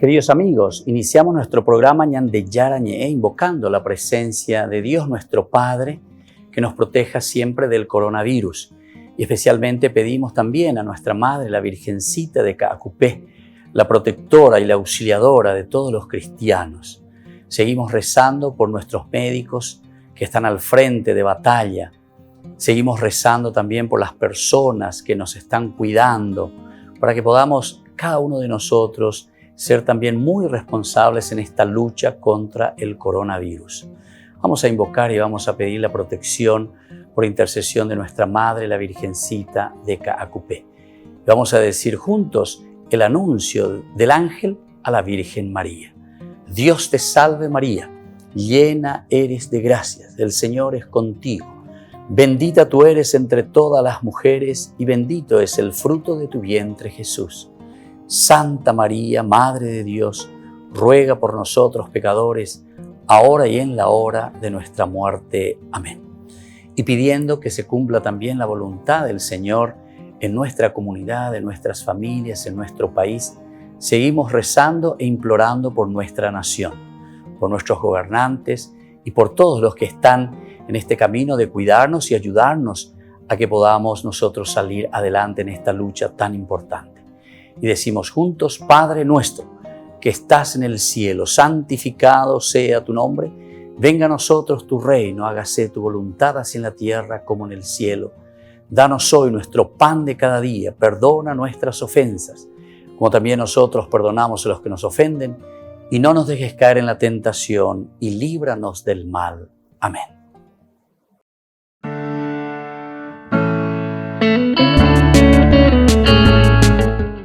Queridos amigos, iniciamos nuestro programa Ñandeyara Ñe'e invocando la presencia de Dios nuestro Padre que nos proteja siempre del coronavirus. Y especialmente pedimos también a nuestra Madre, la Virgencita de Caacupé, la protectora y la auxiliadora de todos los cristianos. Seguimos rezando por nuestros médicos que están al frente de batalla. Seguimos rezando también por las personas que nos están cuidando, para que podamos, cada uno de nosotros, ser también muy responsables en esta lucha contra el coronavirus. Vamos a invocar y vamos a pedir la protección por intercesión de nuestra Madre, la Virgencita de Caacupé. Vamos a decir juntos el anuncio del ángel a la Virgen María. Dios te salve María, llena eres de gracias, el Señor es contigo. Bendita tú eres entre todas las mujeres y bendito es el fruto de tu vientre Jesús. Santa María, Madre de Dios, ruega por nosotros pecadores, ahora y en la hora de nuestra muerte. Amén. Y pidiendo que se cumpla también la voluntad del Señor en nuestra comunidad, en nuestras familias, en nuestro país, seguimos rezando e implorando por nuestra nación, por nuestros gobernantes y por todos los que están en este camino de cuidarnos y ayudarnos a que podamos nosotros salir adelante en esta lucha tan importante. Y decimos juntos, Padre nuestro, que estás en el cielo, santificado sea tu nombre. Venga a nosotros tu reino, hágase tu voluntad así en la tierra como en el cielo. Danos hoy nuestro pan de cada día, perdona nuestras ofensas, como también nosotros perdonamos a los que nos ofenden, y no nos dejes caer en la tentación, y líbranos del mal. Amén.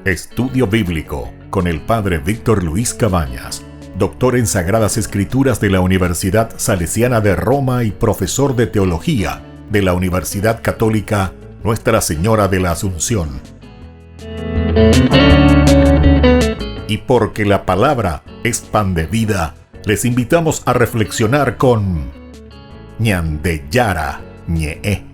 Estudio Bíblico con el Padre Víctor Luis Cabañas, doctor en Sagradas Escrituras de la Universidad Salesiana de Roma y profesor de Teología de la Universidad Católica Nuestra Señora de la Asunción. Y porque la palabra es pan de vida, les invitamos a reflexionar con Ñandeyara Ñe'e.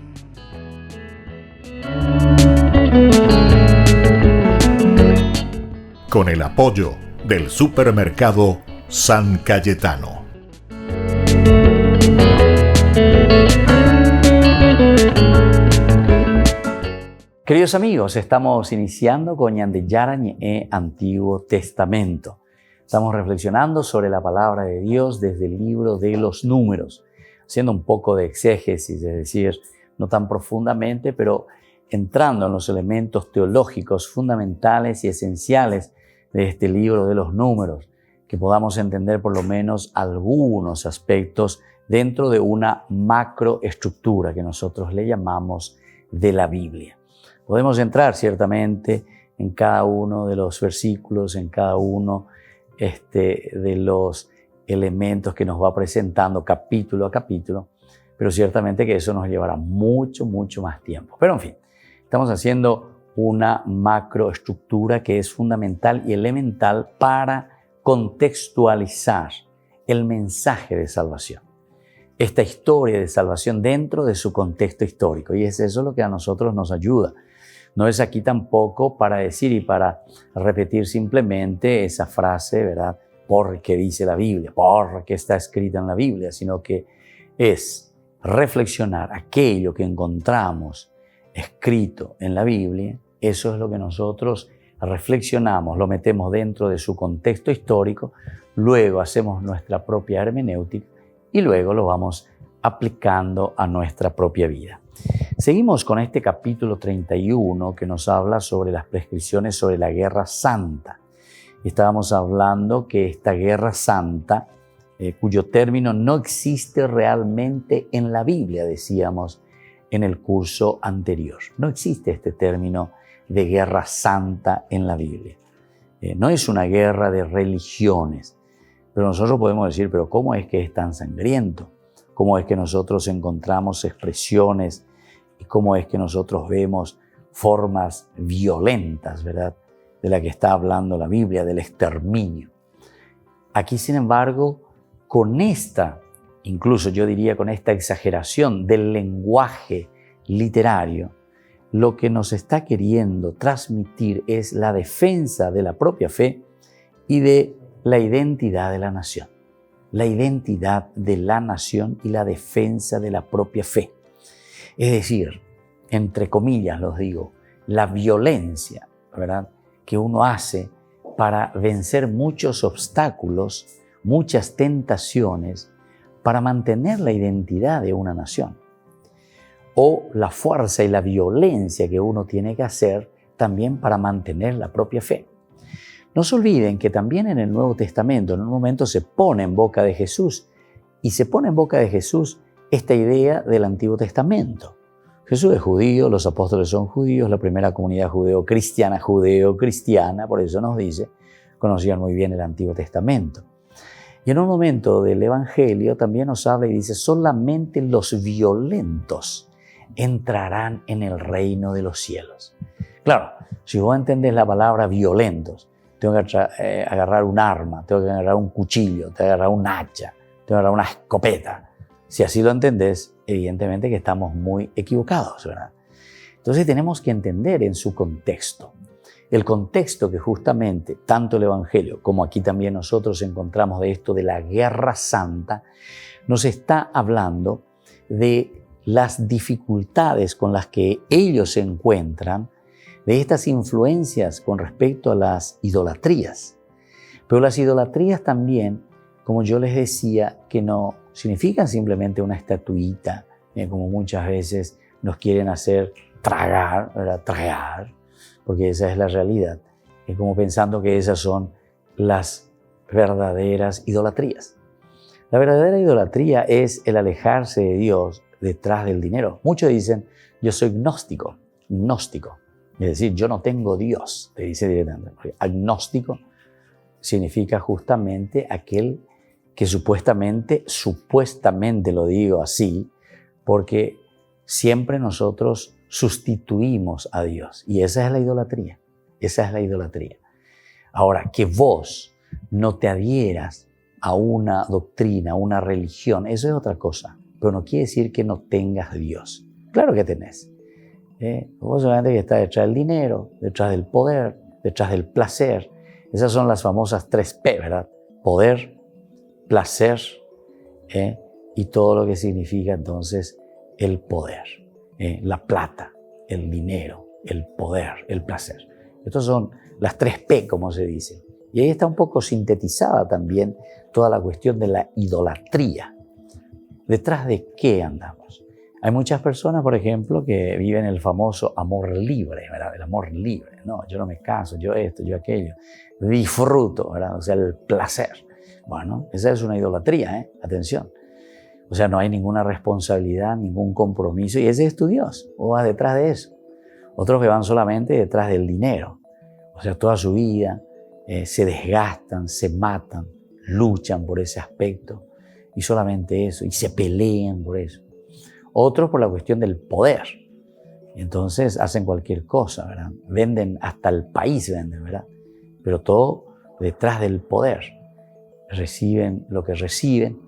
Con el apoyo del supermercado San Cayetano. Queridos amigos, estamos iniciando con Ñandeyara Ñe'e Antiguo Testamento. Estamos reflexionando sobre la palabra de Dios desde el libro de los Números, haciendo un poco de exégesis, es decir, no tan profundamente, pero entrando en los elementos teológicos fundamentales y esenciales de este libro de los Números, que podamos entender por lo menos algunos aspectos dentro de una macroestructura que nosotros le llamamos de la Biblia. Podemos entrar ciertamente en cada uno de los versículos, en cada uno de los elementos que nos va presentando capítulo a capítulo, pero ciertamente que eso nos llevará mucho más tiempo. Pero en fin, estamos haciendo una macroestructura que es fundamental y elemental para contextualizar el mensaje de salvación. Esta historia de salvación dentro de su contexto histórico. Y es eso lo que a nosotros nos ayuda. No es aquí tampoco para decir y para repetir simplemente esa frase, ¿verdad? Porque dice la Biblia, porque está escrita en la Biblia, sino que es reflexionar aquello que encontramos escrito en la Biblia. Eso es lo que nosotros reflexionamos, lo metemos dentro de su contexto histórico, luego hacemos nuestra propia hermenéutica y luego lo vamos aplicando a nuestra propia vida. Seguimos con este capítulo 31 que nos habla sobre las prescripciones sobre la Guerra Santa. Estábamos hablando que esta Guerra Santa, cuyo término no existe realmente en la Biblia, decíamos en el curso anterior. No existe este término de guerra santa en la Biblia. No es una guerra de religiones, pero nosotros podemos decir, pero ¿cómo es que es tan sangriento? ¿Cómo es que nosotros encontramos expresiones y cómo es que nosotros vemos formas violentas, ¿verdad?, de la que está hablando la Biblia, del exterminio? Aquí, sin embargo, con esta, incluso yo diría con esta exageración del lenguaje literario, lo que nos está queriendo transmitir es la defensa de la propia fe y de la identidad de la nación. La identidad de la nación y la defensa de la propia fe. Es decir, entre comillas los digo, la violencia, ¿verdad?, que uno hace para vencer muchos obstáculos, muchas tentaciones, para mantener la identidad de una nación. O la fuerza y la violencia que uno tiene que hacer también para mantener la propia fe. No se olviden que también en el Nuevo Testamento en un momento se pone en boca de Jesús, y se pone en boca de Jesús esta idea del Antiguo Testamento. Jesús es judío, los apóstoles son judíos, la primera comunidad judeo-cristiana, por eso nos dice, conocían muy bien el Antiguo Testamento. Y en un momento del Evangelio también nos habla y dice, solamente los violentos entrarán en el reino de los cielos. Claro, si vos entendés la palabra violentos, tengo que agarrar un arma, tengo que agarrar un cuchillo, tengo que agarrar un hacha, tengo que agarrar una escopeta. Si así lo entendés, evidentemente que estamos muy equivocados, ¿verdad? Entonces tenemos que entender en su contexto. El contexto que justamente tanto el Evangelio como aquí también nosotros encontramos de esto de la guerra santa, nos está hablando de las dificultades con las que ellos se encuentran, de estas influencias con respecto a las idolatrías. Pero las idolatrías también, como yo les decía, que no significan simplemente una estatuita, como muchas veces nos quieren hacer tragar, ¿verdad? Tragar, porque esa es la realidad. Es como pensando que esas son las verdaderas idolatrías. La verdadera idolatría es el alejarse de Dios detrás del dinero. Muchos dicen, yo soy gnóstico. Es decir, yo no tengo Dios, te dice directamente. Agnóstico significa justamente aquel que supuestamente lo digo así, porque siempre nosotros sustituimos a Dios. Y esa es la idolatría. Ahora, que vos no te adhieras a una doctrina, a una religión, eso es otra cosa. Pero no quiere decir que no tengas Dios. Claro que tenés. Vos solamente que estás detrás del dinero, detrás del poder, detrás del placer. Esas son las famosas 3P, ¿verdad? Poder, placer, y todo lo que significa entonces el poder. La plata, el dinero, el poder, el placer. Estas son las 3P, como se dice. Y ahí está un poco sintetizada también toda la cuestión de la idolatría. ¿Detrás de qué andamos? Hay muchas personas, por ejemplo, que viven el famoso amor libre, ¿verdad? El amor libre. No, yo no me caso, yo esto, yo aquello. Disfruto, ¿verdad? O sea, el placer. Bueno, esa es una idolatría, Atención. O sea, no hay ninguna responsabilidad, ningún compromiso, y ese es tu Dios. O vas detrás de eso. Otros que van solamente detrás del dinero. O sea, toda su vida se desgastan, se matan, luchan por ese aspecto, y solamente eso, y se pelean por eso. Otros por la cuestión del poder. Entonces hacen cualquier cosa, ¿verdad? Venden hasta el país, ¿verdad? Pero todo detrás del poder. Reciben lo que reciben,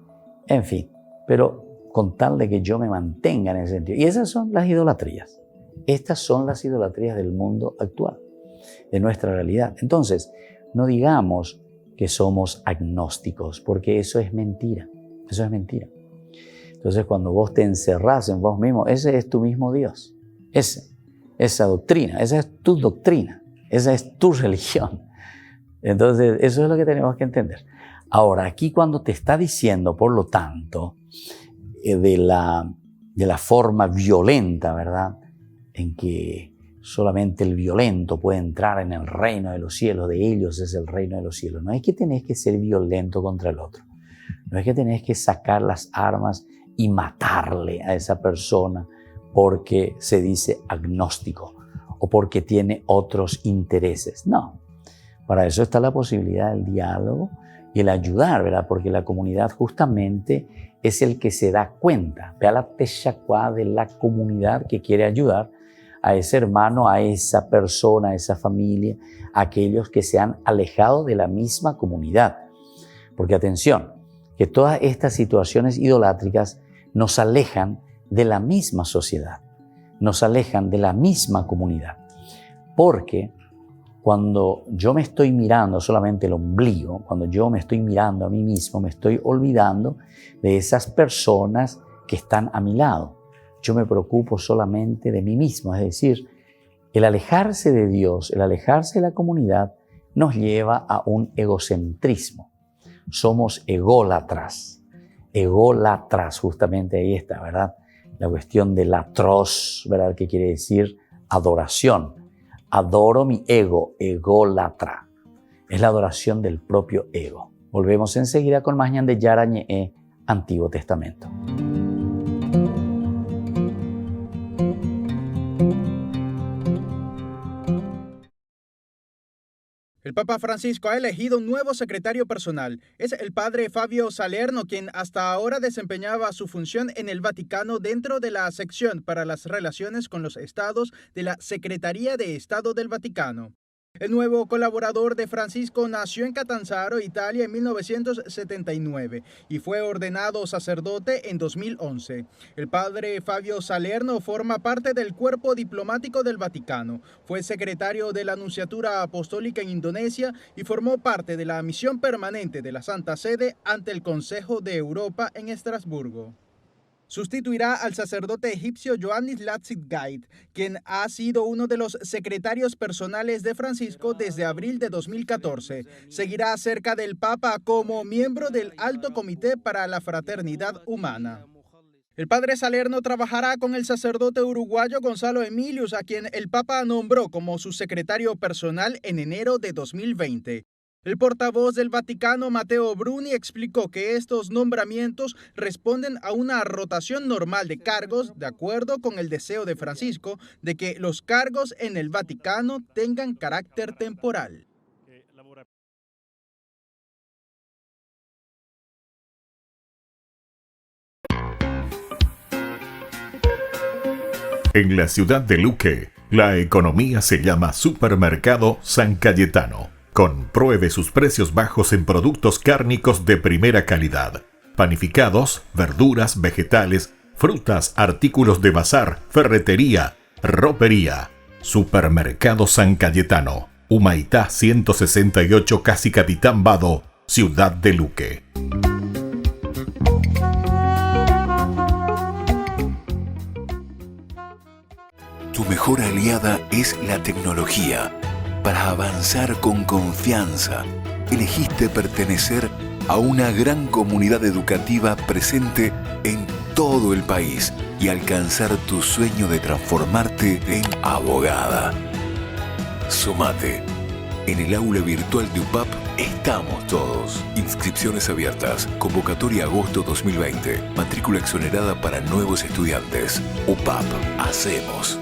en fin. Pero con tal de que yo me mantenga en ese sentido. Y esas son las idolatrías. Estas son las idolatrías del mundo actual, de nuestra realidad. Entonces, no digamos que somos agnósticos, porque eso es mentira. Eso es mentira. Entonces, cuando vos te encerrás en vos mismo, ese es tu mismo Dios. Esa doctrina, esa es tu doctrina, esa es tu religión. Entonces, eso es lo que tenemos que entender. Ahora, aquí cuando te está diciendo, por lo tanto, de la forma violenta, ¿verdad?, en que solamente el violento puede entrar en el reino de los cielos, de ellos es el reino de los cielos. No es que tenés que ser violento contra el otro. No es que tenés que sacar las armas y matarle a esa persona porque se dice agnóstico o porque tiene otros intereses. No. Para eso está la posibilidad del diálogo y el ayudar, ¿verdad? Porque la comunidad justamente es el que se da cuenta. Vea la techacuá de la comunidad que quiere ayudar a ese hermano, a esa persona, a esa familia, a aquellos que se han alejado de la misma comunidad. Porque atención, que todas estas situaciones idolátricas nos alejan de la misma sociedad, nos alejan de la misma comunidad. Porque Cuando yo me estoy mirando solamente el ombligo, cuando yo me estoy mirando a mí mismo, me estoy olvidando de esas personas que están a mi lado. Yo me preocupo solamente de mí mismo, es decir, el alejarse de Dios, el alejarse de la comunidad, nos lleva a un egocentrismo. Somos ególatras, justamente ahí está, ¿verdad? La cuestión de latros, ¿verdad? Que quiere decir adoración. Adoro mi ego, ególatra. Es la adoración del propio ego. Volvemos enseguida con más Ñande Yara Ñe'e, Antiguo Testamento. El Papa Francisco ha elegido un nuevo secretario personal. Es el padre Fabio Salerno, quien hasta ahora desempeñaba su función en el Vaticano dentro de la sección para las relaciones con los estados de la Secretaría de Estado del Vaticano. El nuevo colaborador de Francisco nació en Catanzaro, Italia, en 1979 y fue ordenado sacerdote en 2011. El padre Fabio Salerno forma parte del cuerpo diplomático del Vaticano. Fue secretario de la Nunciatura Apostólica en Indonesia y formó parte de la misión permanente de la Santa Sede ante el Consejo de Europa en Estrasburgo. Sustituirá al sacerdote egipcio Ioannis Latzid-Gait, quien ha sido uno de los secretarios personales de Francisco desde abril de 2014. Seguirá cerca del Papa como miembro del Alto Comité para la Fraternidad Humana. El padre Salerno trabajará con el sacerdote uruguayo Gonzalo Emilius, a quien el Papa nombró como su secretario personal en enero de 2020. El portavoz del Vaticano, Matteo Bruni, explicó que estos nombramientos responden a una rotación normal de cargos, de acuerdo con el deseo de Francisco de que los cargos en el Vaticano tengan carácter temporal. En la ciudad de Luque, la economía se llama Supermercado San Cayetano. Compruebe sus precios bajos en productos cárnicos de primera calidad. Panificados, verduras, vegetales, frutas, artículos de bazar, ferretería, ropería. Supermercado San Cayetano. Humaitá 168, Casi Capitán Vado, Ciudad de Luque. Tu mejor aliada es la tecnología. Para avanzar con confianza, elegiste pertenecer a una gran comunidad educativa presente en todo el país y alcanzar tu sueño de transformarte en abogada. Sumate. En el aula virtual de UPAP estamos todos. Inscripciones abiertas. Convocatoria agosto 2020. Matrícula exonerada para nuevos estudiantes. UPAP. Hacemos.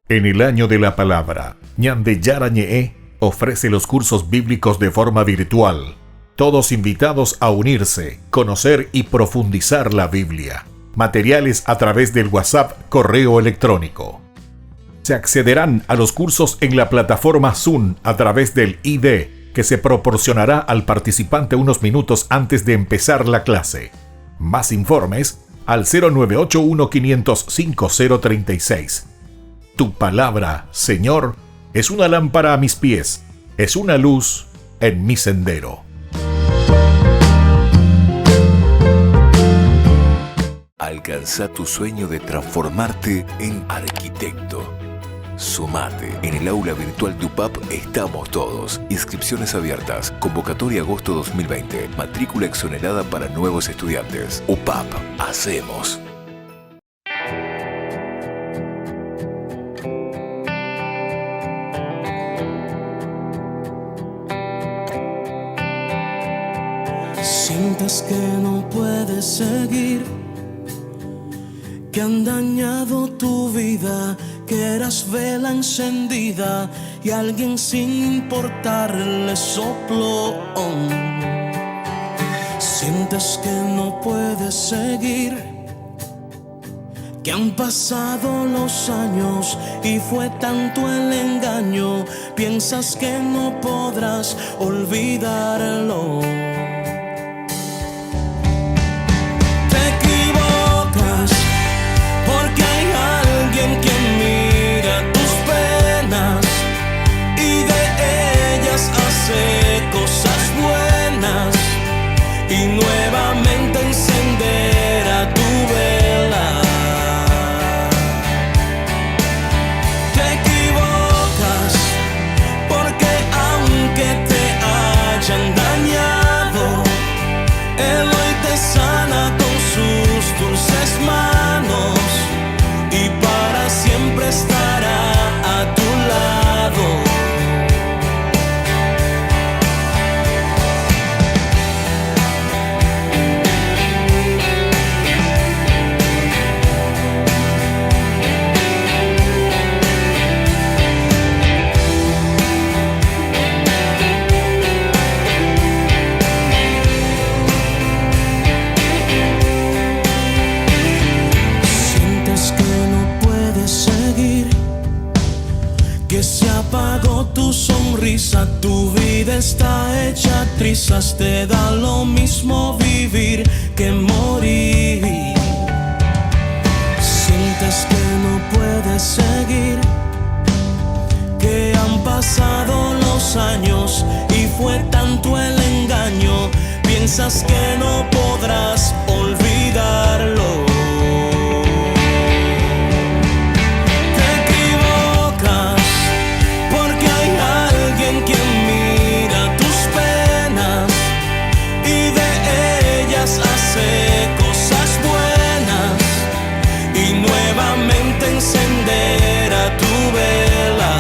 En el año de la palabra, Ñande Yara Ñe'e ofrece los cursos bíblicos de forma virtual. Todos invitados a unirse, conocer y profundizar la Biblia. Materiales a través del WhatsApp, correo electrónico. Se accederán a los cursos en la plataforma Zoom a través del ID, que se proporcionará al participante unos minutos antes de empezar la clase. Más informes al 0981 505 036. Tu palabra, Señor, es una lámpara a mis pies, es una luz en mi sendero. Alcanza tu sueño de transformarte en arquitecto. Sumate. En el aula virtual de UPAP estamos todos. Inscripciones abiertas. Convocatoria agosto 2020. Matrícula exonerada para nuevos estudiantes. UPAP. Hacemos. Sientes que no puedes seguir, que han dañado tu vida, que eras vela encendida y alguien sin importarle sopló. Sientes que no puedes seguir, que han pasado los años y fue tanto el engaño, piensas que no podrás olvidarlo. Porque hay alguien que mira tus penas y risa, tu vida está hecha trizas, te da lo mismo vivir que morir. Sientes que no puedes seguir, que han pasado los años y fue tanto el engaño, piensas que no podrás olvidarlo. Te equivocas porque hay alguien quien mira tus penas y de ellas hace cosas buenas y nuevamente encenderá tu vela.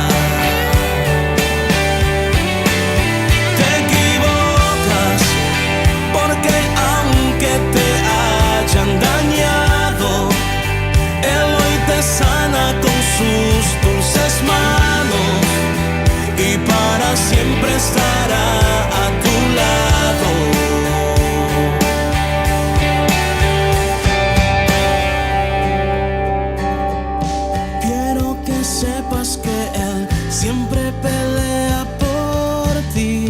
Te equivocas porque aunque te hayan dañado, Él hoy te sana con sus dulces manos y para siempre estará a tu lado. Quiero que sepas que Él siempre pelea por ti.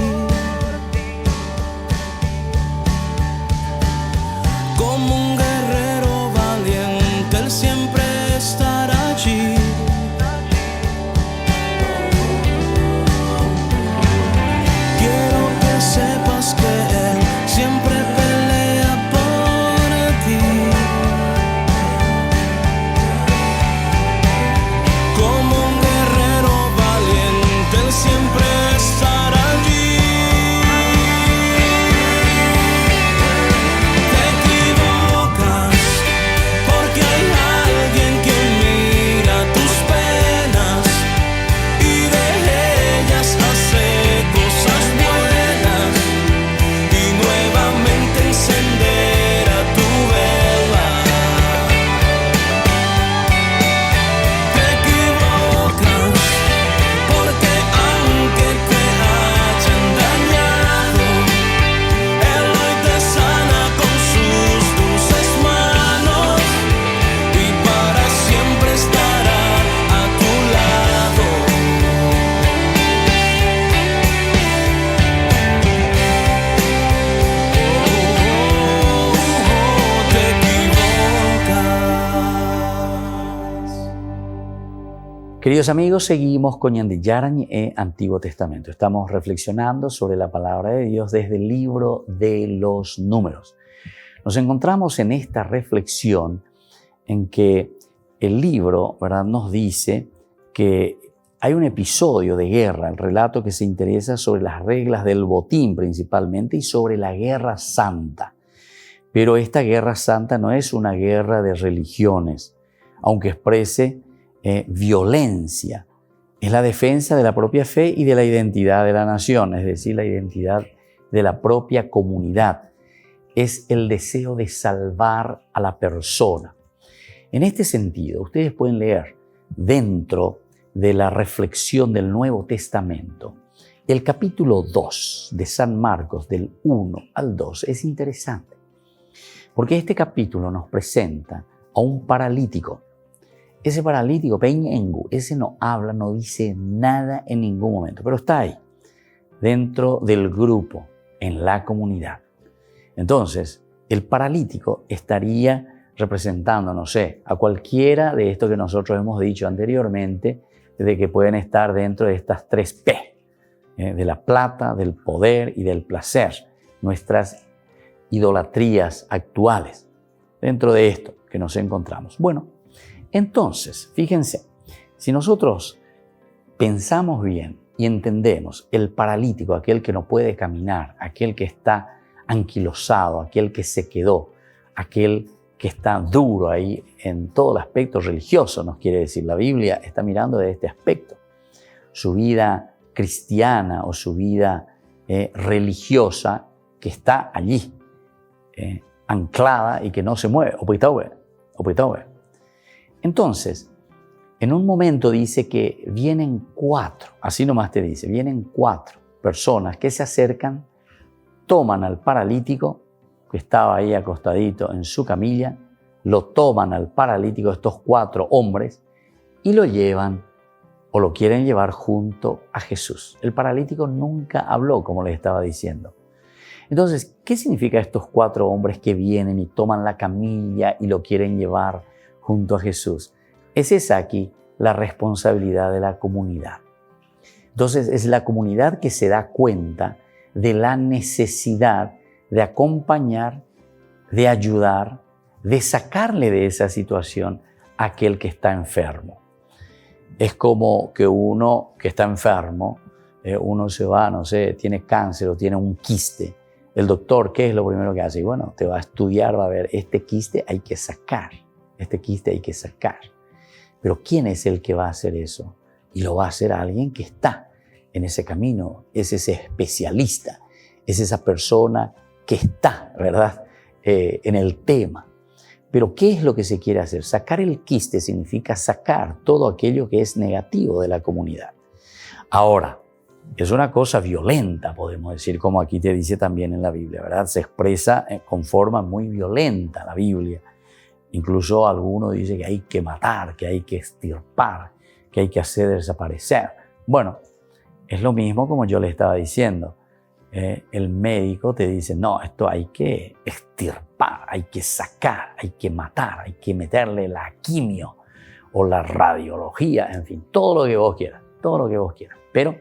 Como un guerrero valiente, Él siempre estará allí. Quiero que sepas que Él siempre pelea por ti. Como un guerrero valiente, Él siempre estará allí. Te equivocas porque hay alguien que mira tus penas y de ellas hace cosas buenas y nuevamente encenderá tu vela. Te equivocas porque aunque te hayan dañado, Él hoy te sana con sus dulces manos y para siempre estará a tu lado. Te equivocas. Queridos amigos, seguimos con Ñandillarañ e Antiguo Testamento. Estamos reflexionando sobre la palabra de Dios desde el libro de los Números. Nos encontramos en esta reflexión en que el libro, ¿verdad?, nos dice que hay un episodio de guerra, el relato que se interesa sobre las reglas del botín principalmente y sobre la guerra santa. Pero esta guerra santa no es una guerra de religiones, aunque exprese violencia. Es la defensa de la propia fe y de la identidad de la nación, es decir, la identidad de la propia comunidad. Es el deseo de salvar a la persona. En este sentido, ustedes pueden leer dentro de la reflexión del Nuevo Testamento el capítulo 2 de San Marcos, del 1 al 2. Es interesante, porque este capítulo nos presenta a un paralítico. Ese paralítico, Peñengu, ese no habla, no dice nada en ningún momento, pero está ahí, dentro del grupo, en la comunidad. Entonces, el paralítico estaría representando, no sé, a cualquiera de estos que nosotros hemos dicho anteriormente, de que pueden estar dentro de estas 3 P, de la plata, del poder y del placer, nuestras idolatrías actuales, dentro de esto que nos encontramos. Bueno, entonces, fíjense, si nosotros pensamos bien y entendemos el paralítico, aquel que no puede caminar, aquel que está anquilosado, aquel que se quedó, aquel que está duro ahí en todo el aspecto religioso, nos quiere decir la Biblia, está mirando de este aspecto. Su vida cristiana o su vida religiosa que está allí, anclada y que no se mueve. Entonces, en un momento dice que vienen 4, así nomás te dice, vienen 4 personas que se acercan, toman al paralítico que estaba ahí acostadito en su camilla, lo toman al paralítico estos 4 hombres y lo llevan o lo quieren llevar junto a Jesús. El paralítico nunca habló, como les estaba diciendo. Entonces, ¿qué significa estos 4 hombres que vienen y toman la camilla y lo quieren llevar junto a Jesús? Es esa aquí la responsabilidad de la comunidad. Entonces, es la comunidad que se da cuenta de la necesidad de acompañar, de ayudar, de sacarle de esa situación a aquel que está enfermo. Es como que uno que está enfermo, uno se va, no sé, tiene cáncer o tiene un quiste. El doctor, ¿qué es lo primero que hace? Y bueno, te va a estudiar, va a ver, este quiste hay que sacar, este quiste hay que sacar. Pero ¿quién es el que va a hacer eso? Y lo va a hacer alguien que está en ese camino, es ese especialista, es esa persona que está, ¿verdad?, en el tema. Pero ¿qué es lo que se quiere hacer? Sacar el quiste significa sacar todo aquello que es negativo de la comunidad. Ahora, es una cosa violenta, podemos decir, como aquí te dice también en la Biblia, ¿verdad? Se expresa con forma muy violenta la Biblia. Incluso alguno dice que hay que matar, que hay que extirpar, que hay que hacer desaparecer. Bueno, es lo mismo como yo le estaba diciendo. El médico te dice, no, esto hay que extirpar, hay que sacar, hay que matar, hay que meterle la quimio o la radiología, en fin, todo lo que vos quieras, todo lo que vos quieras. Pero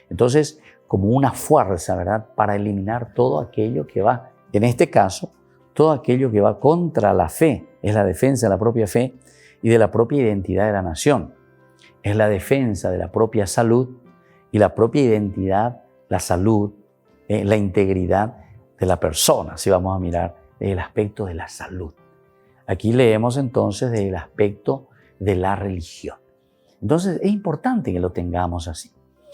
entonces, como una fuerza, ¿verdad?, para eliminar todo aquello que va, en este caso, todo aquello que va contra la fe, es la defensa de la propia fe y de la propia identidad de la nación. Es la defensa de la propia salud y la propia identidad, la salud, la integridad de la persona, si vamos a mirar el aspecto de la salud. Aquí leemos entonces del aspecto de la religión. Entonces es importante que lo tengamos así.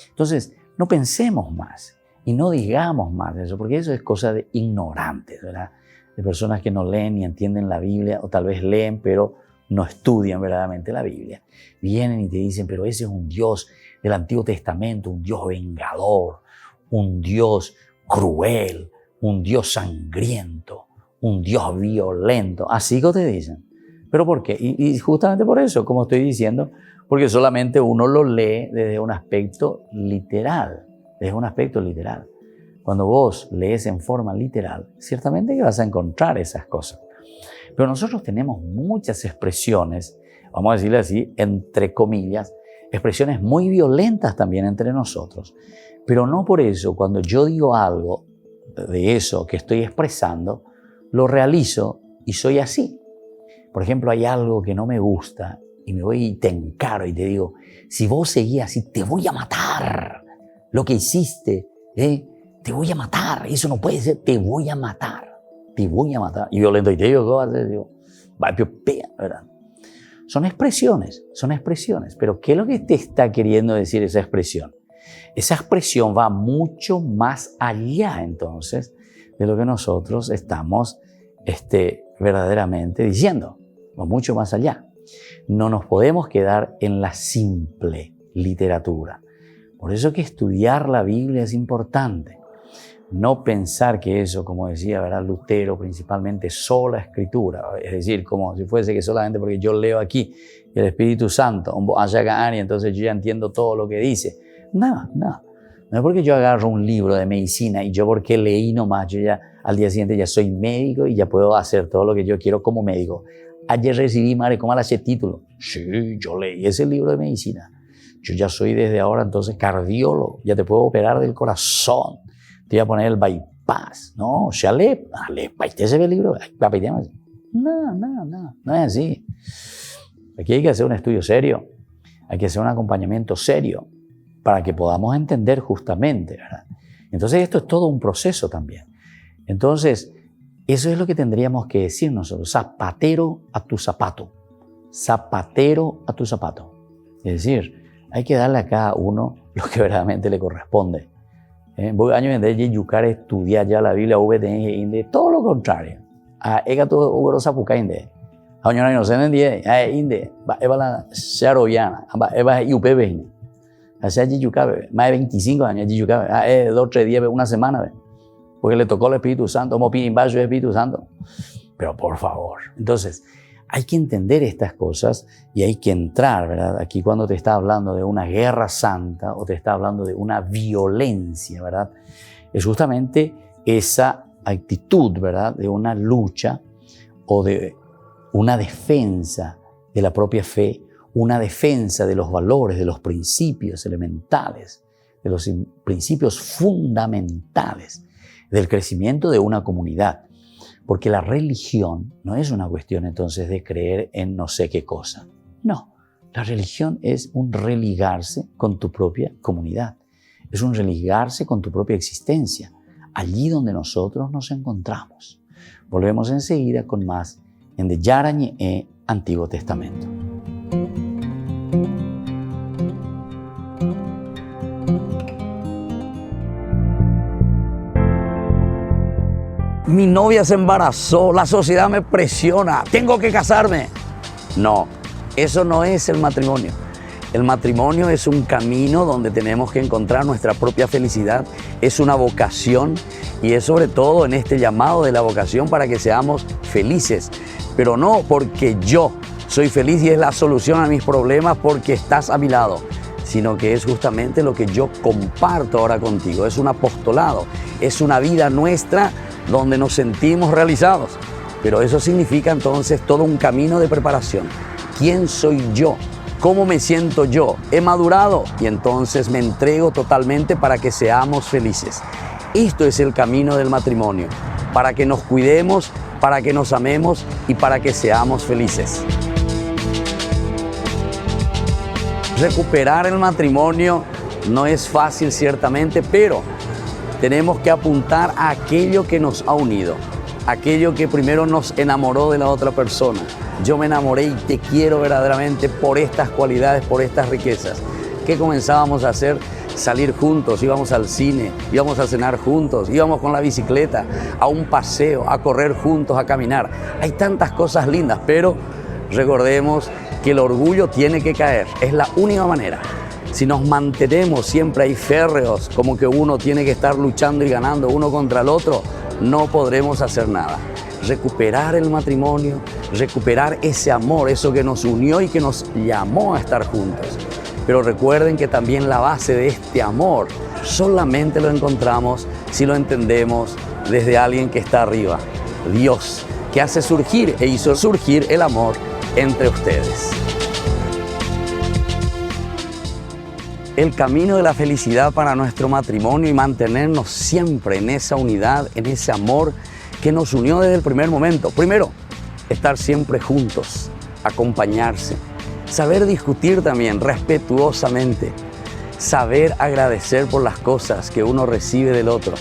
Entonces no pensemos más y no digamos más de eso, porque eso es cosa de ignorantes, ¿verdad?, de personas que no leen ni entienden la Biblia, o tal vez leen pero no estudian verdaderamente la Biblia. Vienen y te dicen, pero ese es un Dios del Antiguo Testamento, un Dios vengador, un Dios cruel, un Dios sangriento, un Dios violento. Así que te dicen. ¿Pero por qué? Y justamente por eso, como estoy diciendo, porque solamente uno lo lee desde un aspecto literal. Desde un aspecto literal. Cuando vos lees en forma literal, ciertamente que vas a encontrar esas cosas. Pero nosotros tenemos muchas expresiones, vamos a decirle así, entre comillas, expresiones muy violentas también entre nosotros. Pero no por eso, cuando yo digo algo de eso que estoy expresando, lo realizo y soy así. Por ejemplo, hay algo que no me gusta y me voy y te encaro y te digo, si vos seguís así, te voy a matar. Lo que hiciste, te voy a matar. Eso no puede ser, te voy a matar. Te voy a matar. Y violento, y te digo, ¿qué vas a hacer? Digo, ¿verdad? Son expresiones, pero ¿qué es lo que te está queriendo decir esa expresión? Esa expresión va mucho más allá, entonces, de lo que nosotros estamos verdaderamente diciendo. Va mucho más allá. No nos podemos quedar en la simple literatura. Por eso que estudiar la Biblia es importante. No pensar que eso, como decía, ¿verdad?, Lutero, principalmente sola escritura, es decir, como si fuese que solamente porque yo leo aquí el Espíritu Santo, y entonces yo ya entiendo todo lo que dice. No es porque yo agarro un libro de medicina y yo porque leí nomás, yo ya al día siguiente ya soy médico y ya puedo hacer todo lo que yo quiero como médico. Ayer recibí, madre, ¿cómo ese título? Sí, yo leí ese libro de medicina. Yo ya soy desde ahora entonces cardiólogo, ya te puedo operar del corazón. Te voy a poner el bypass. No, ya lee, ¿usted se ve el libro? No es así. Aquí hay que hacer un estudio serio, hay que hacer un acompañamiento serio para que podamos entender justamente, ¿verdad? Entonces esto es todo un proceso también. Entonces, eso es lo que tendríamos que decir nosotros, zapatero a tu zapato, zapatero a tu zapato. Es decir, hay que darle a cada uno lo que verdaderamente le corresponde. Voy años de yucar estudiar ya la Biblia, de todo lo contrario. Ega todo ugro sapuca inde. Año no se inde, inde, eva la searoviana, eva iupe inde. Hace yuca, más de 25 años yuca, 2 o 3 días, una semana, porque le tocó el Espíritu Santo, como pinimbacho el Espíritu Santo. Pero por favor, entonces, Hay que entender estas cosas y hay que entrar, ¿verdad? Aquí cuando te está hablando de una guerra santa o te está hablando de una violencia, ¿verdad? Es justamente esa actitud, ¿verdad? De una lucha o de una defensa de la propia fe, una defensa de los valores, de los principios elementales, de los principios fundamentales del crecimiento de una comunidad. Porque la religión no es una cuestión entonces de creer en no sé qué cosa. No, la religión es un religarse con tu propia comunidad. Es un religarse con tu propia existencia, allí donde nosotros nos encontramos. Volvemos enseguida con más Ñandeyara Ñe'ẽ Antiguo Testamento. Mi novia se embarazó, la sociedad me presiona, tengo que casarme. No, eso no es el matrimonio. El matrimonio es un camino donde tenemos que encontrar nuestra propia felicidad, es una vocación y es sobre todo en este llamado de la vocación para que seamos felices, pero no porque yo soy feliz y es la solución a mis problemas porque estás a mi lado, sino que es justamente lo que yo comparto ahora contigo, es un apostolado, es una vida nuestra donde nos sentimos realizados. Pero eso significa entonces todo un camino de preparación. ¿Quién soy yo? ¿Cómo me siento yo? ¿He madurado? Y entonces me entrego totalmente para que seamos felices. Esto es el camino del matrimonio, para que nos cuidemos, para que nos amemos y para que seamos felices. Recuperar el matrimonio no es fácil ciertamente, pero tenemos que apuntar a aquello que nos ha unido, aquello que primero nos enamoró de la otra persona. Yo me enamoré y te quiero verdaderamente por estas cualidades, por estas riquezas. ¿Qué comenzábamos a hacer? Salir juntos, íbamos al cine, íbamos a cenar juntos, íbamos con la bicicleta, a un paseo, a correr juntos, a caminar. Hay tantas cosas lindas, pero recordemos que el orgullo tiene que caer, es la única manera. Si nos mantenemos siempre ahí férreos, como que uno tiene que estar luchando y ganando uno contra el otro, no podremos hacer nada. Recuperar el matrimonio, recuperar ese amor, eso que nos unió y que nos llamó a estar juntos. Pero recuerden que también la base de este amor solamente lo encontramos si lo entendemos desde alguien que está arriba, Dios, que hace surgir e hizo surgir el amor entre ustedes. El camino de la felicidad para nuestro matrimonio y mantenernos siempre en esa unidad, en ese amor que nos unió desde el primer momento. Primero, estar siempre juntos, acompañarse, saber discutir también respetuosamente, saber agradecer por las cosas que uno recibe del otro,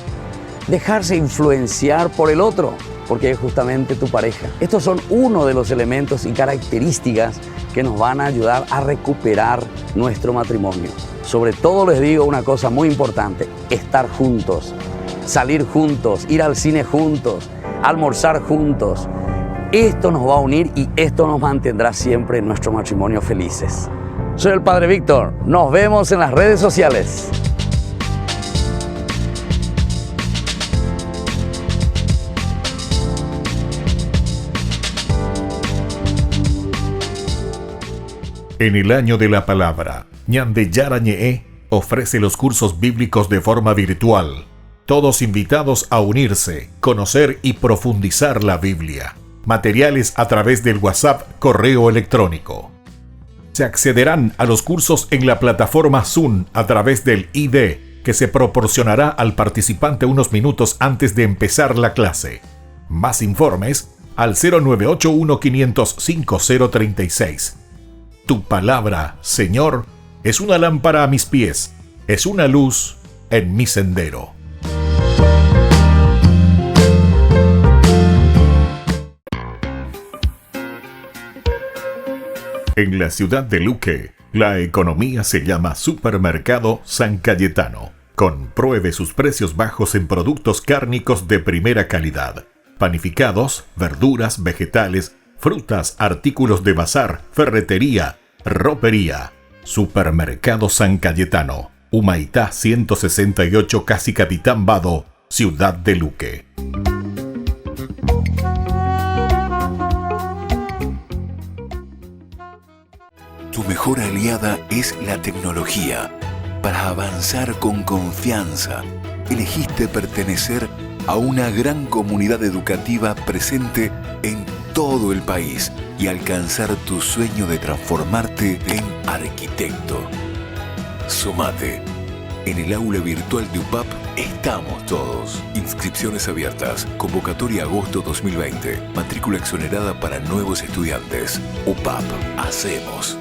dejarse influenciar por el otro, porque es justamente tu pareja. Estos son uno de los elementos y características que nos van a ayudar a recuperar nuestro matrimonio. Sobre todo les digo una cosa muy importante, estar juntos, salir juntos, ir al cine juntos, almorzar juntos. Esto nos va a unir y esto nos mantendrá siempre en nuestro matrimonio felices. Soy el Padre Víctor, nos vemos en las redes sociales. En el año de la palabra, Ñandeyara Ñe'ẽ ofrece los cursos bíblicos de forma virtual. Todos invitados a unirse, conocer y profundizar la Biblia. Materiales a través del WhatsApp, correo electrónico. Se accederán a los cursos en la plataforma Zoom a través del ID que se proporcionará al participante unos minutos antes de empezar la clase. Más informes al 0981-500-5036. Tu palabra, Señor, es una lámpara a mis pies, es una luz en mi sendero. En la ciudad de Luque, la economía se llama Supermercado San Cayetano. Compruebe sus precios bajos en productos cárnicos de primera calidad. Panificados, verduras, vegetales, frutas, artículos de bazar, ferretería, ropería. Supermercado San Cayetano, Humaitá 168, Casi Capitán Vado, ciudad de Luque. mejor aliada es la tecnología. Para avanzar con confianza, elegiste pertenecer a una gran comunidad educativa presente en todo el país y alcanzar tu sueño de transformarte en arquitecto. Sumate. En el aula virtual de UPAP estamos todos. Inscripciones abiertas. Convocatoria agosto 2020. Matrícula exonerada para nuevos estudiantes. UPAP. Hacemos.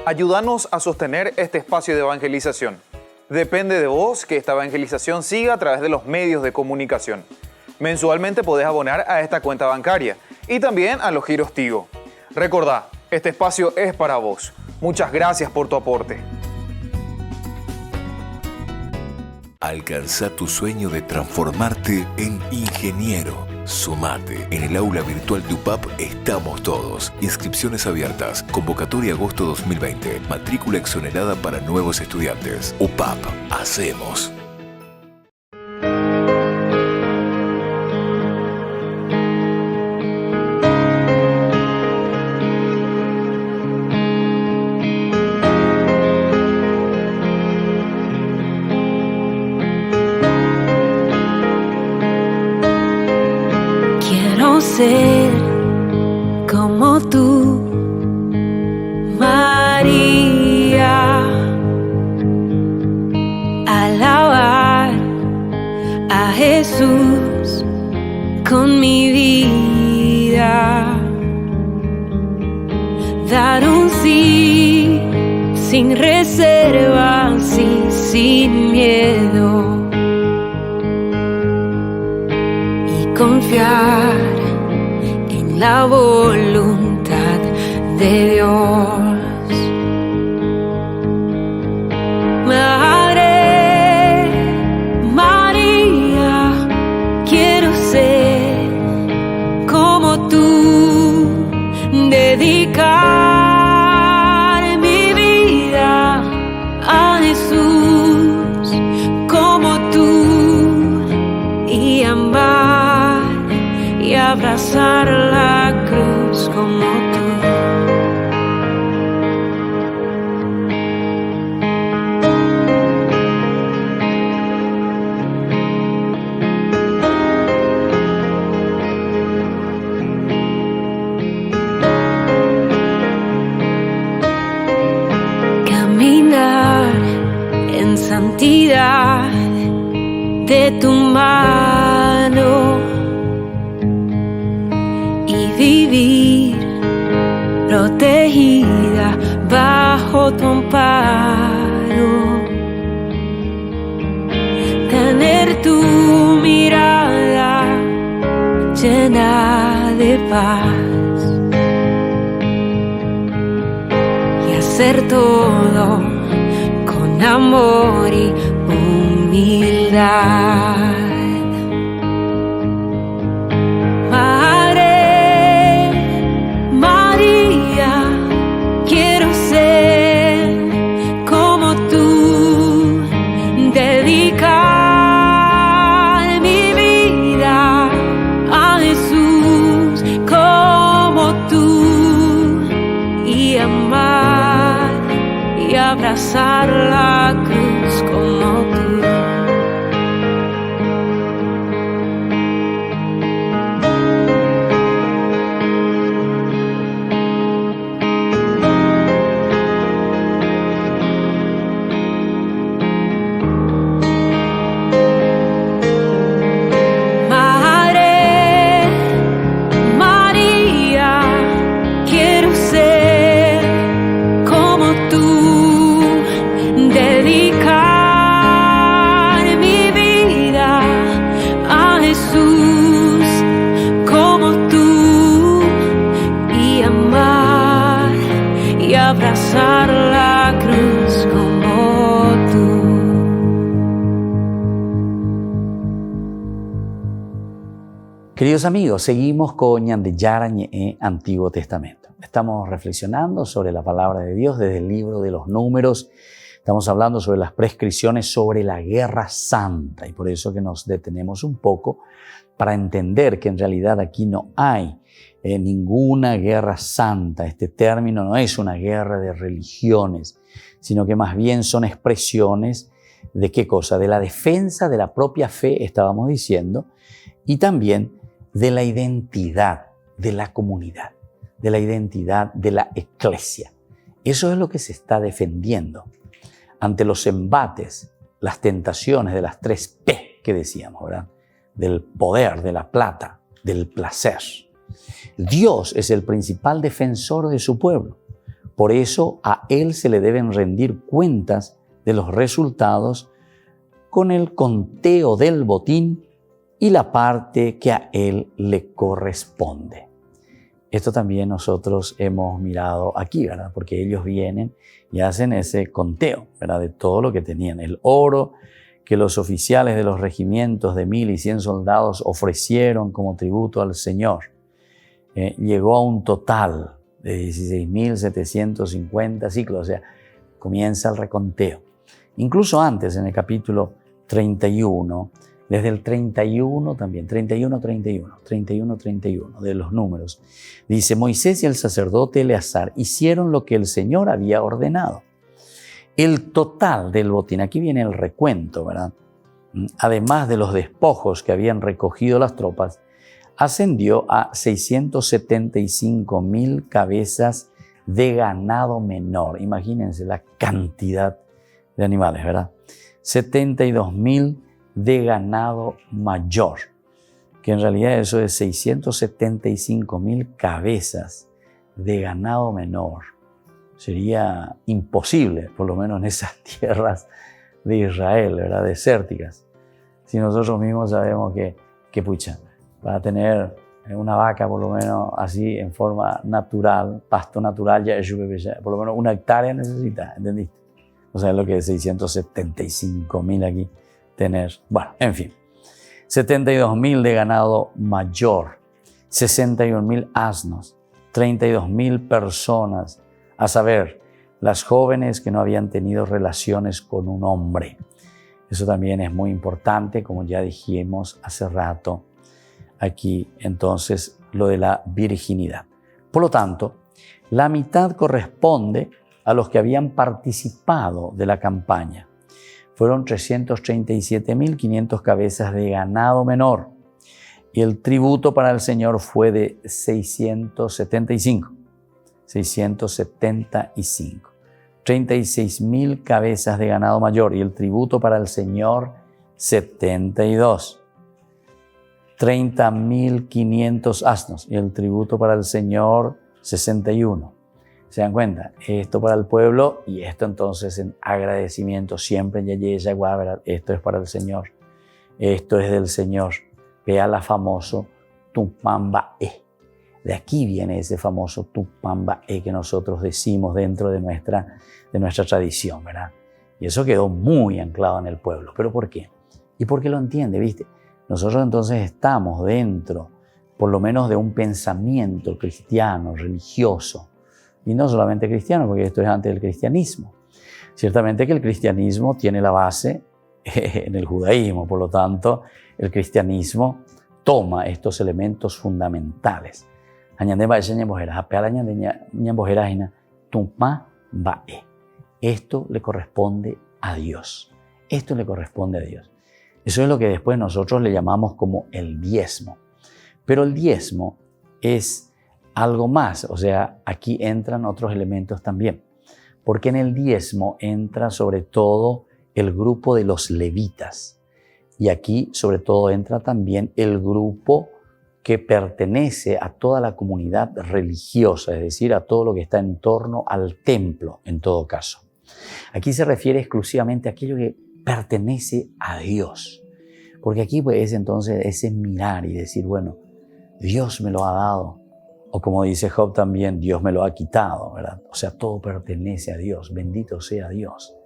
Ayúdanos a sostener este espacio de evangelización. Depende de vos que esta evangelización siga a través de los medios de comunicación. Mensualmente podés abonar a esta cuenta bancaria y también a los giros Tigo. Recordá, este espacio es para vos. Muchas gracias por tu aporte. Alcanza tu sueño de transformarte en ingeniero. Sumate. En el aula virtual de UPAP estamos todos. Inscripciones abiertas. Convocatoria agosto 2020. Matrícula exonerada para nuevos estudiantes. UPAP. Hacemos. Ser como tú, María, alabar a Jesús con mi vida, dar un sí sin reservas y sin miedo y confiar la voluntad de Dios. Madre María, quiero ser como tú, dedicar mi vida a Jesús como tú y amar y abrazar la cruz como tú. Caminar en santidad de tu mano vivir protegida bajo tu amparo, tener tu mirada llena de paz y hacer todo con amor y humildad. Abrazar la cruz como tú. Dedicar Queridos amigos, seguimos con Ñande Yara Ñe Antiguo Testamento. Estamos reflexionando sobre la palabra de Dios desde el libro de los Números. Estamos hablando sobre las prescripciones sobre la guerra santa y por eso que nos detenemos un poco para entender que en realidad aquí no hay ninguna guerra santa. Este término no es una guerra de religiones, sino que más bien son expresiones de ¿qué cosa? De la defensa de la propia fe, estábamos diciendo, y también de la identidad de la comunidad, de la identidad de la eclesia. Eso es lo que se está defendiendo ante los embates, las tentaciones de las 3 P que decíamos, ¿verdad? Del poder, de la plata, del placer. Dios es el principal defensor de su pueblo. Por eso a Él se le deben rendir cuentas de los resultados con el conteo del botín y la parte que a Él le corresponde. Esto también nosotros hemos mirado aquí, ¿verdad? Porque ellos vienen y hacen ese conteo, ¿verdad? De todo lo que tenían. El oro que los oficiales de los regimientos de 1000 y 100 soldados ofrecieron como tributo al Señor, llegó a un total de 16.750 ciclos, o sea, comienza el reconteo. Incluso antes, en el capítulo 31, desde el 31 también, 31 de los Números, dice: Moisés y el sacerdote Eleazar hicieron lo que el Señor había ordenado. El total del botín, aquí viene el recuento, ¿verdad? Además de los despojos que habían recogido las tropas, ascendió a 675,000 cabezas de ganado menor. Imagínense la cantidad de animales, ¿verdad? 72,000 de ganado mayor, que en realidad eso es 675,000 cabezas de ganado menor. Sería imposible, por lo menos en esas tierras de Israel, ¿verdad? Desérticas. Si nosotros mismos sabemos que pucha, para tener una vaca por lo menos así en forma natural, pasto natural, ya por lo menos 1 hectárea necesita, ¿entendiste? O sea, es lo que es 675,000 aquí tener. Bueno, en fin, 72,000 de ganado mayor, 61,000 asnos, 32,000 personas, a saber, las jóvenes que no habían tenido relaciones con un hombre. Eso también es muy importante, como ya dijimos hace rato aquí, entonces, lo de la virginidad. Por lo tanto, la mitad corresponde a los que habían participado de la campaña. Fueron 337,500 cabezas de ganado menor y el tributo para el Señor fue de 675. 36,000 cabezas de ganado mayor y el tributo para el Señor 72. 30,500 asnos y el tributo para el Señor 61. ¿Se dan cuenta? Esto para el pueblo y esto entonces en agradecimiento siempre ya llega, esto es para el Señor, esto es del Señor. Vea la famoso Tupamba-e. De aquí viene ese famoso Tupamba-e que nosotros decimos dentro de nuestra tradición, ¿verdad? Y eso quedó muy anclado en el pueblo. ¿Pero por qué? ¿Y por qué lo entiende, viste? Nosotros entonces estamos dentro, por lo menos de un pensamiento cristiano, religioso, y no solamente cristiano, porque esto es antes del cristianismo. Ciertamente que el cristianismo tiene la base en el judaísmo, por lo tanto, el cristianismo toma estos elementos fundamentales. Esto le corresponde a Dios. Esto le corresponde a Dios. Eso es lo que después nosotros le llamamos como el diezmo. Pero el diezmo es algo más, o sea, aquí entran otros elementos también, porque en el diezmo entra sobre todo el grupo de los levitas y aquí sobre todo entra también el grupo que pertenece a toda la comunidad religiosa, es decir, a todo lo que está en torno al templo en todo caso. Aquí se refiere exclusivamente a aquello que pertenece a Dios, porque aquí pues entonces ese mirar y decir, bueno, Dios me lo ha dado. O como dice Job también, Dios me lo ha quitado, ¿verdad? O sea, todo pertenece a Dios, bendito sea Dios.